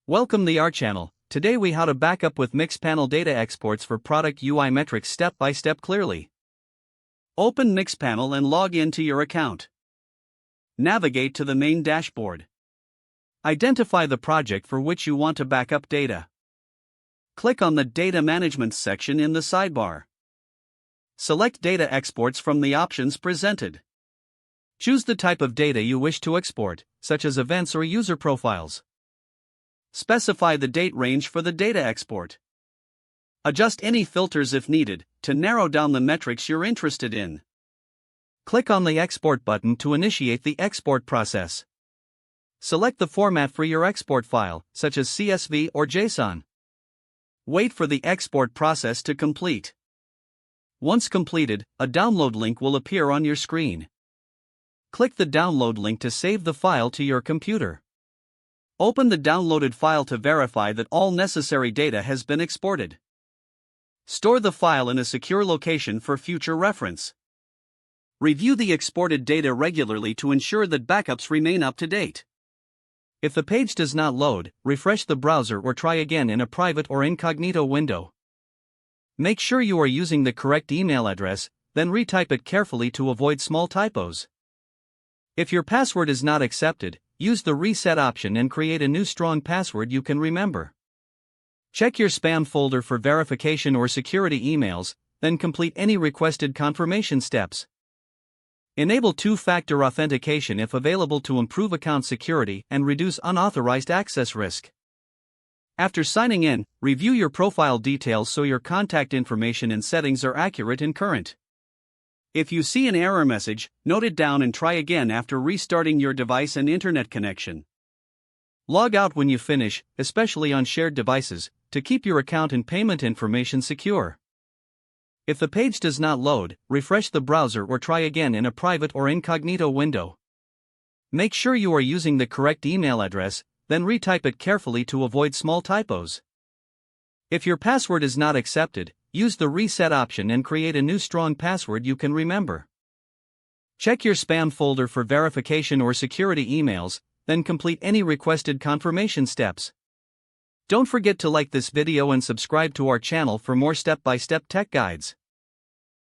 Welcome to our channel. Today we how to backup with Mixpanel data exports for product UI metrics step by step clearly. Open Mixpanel and log in to your account. Navigate to the main dashboard. Identify the project for which you want to backup data. Click on the Data Management section in the sidebar. Select Data Exports from the options presented. Choose the type of data you wish to export, such as events or user profiles. Specify the date range for the data export. Adjust any filters if needed, to narrow down the metrics you're interested in. Click on the Export button to initiate the export process. Select the format for your export file, such as CSV or JSON. Wait for the export process to complete. Once completed, a download link will appear on your screen. Click the download link to save the file to your computer. Open the downloaded file to verify that all necessary data has been exported. Store the file in a secure location for future reference. Review the exported data regularly to ensure that backups remain up to date. If the page does not load, refresh the browser or try again in a private or incognito window. Make sure you are using the correct email address, then retype it carefully to avoid small typos. If your password is not accepted, use the reset option and create a new strong password you can remember. Check your spam folder for verification or security emails, then complete any requested confirmation steps. Enable two-factor authentication if available to improve account security and reduce unauthorized access risk. After signing in, review your profile details so your contact information and settings are accurate and current. If you see an error message, note it down and try again after restarting your device and internet connection. Log out when you finish, especially on shared devices, to keep your account and payment information secure. If the page does not load, refresh the browser or try again in a private or incognito window. Make sure you are using the correct email address, then retype it carefully to avoid small typos. If your password is not accepted, use the reset option and create a new strong password you can remember. Check your spam folder for verification or security emails, then complete any requested confirmation steps. Don't forget to like this video and subscribe to our channel for more step-by-step tech guides.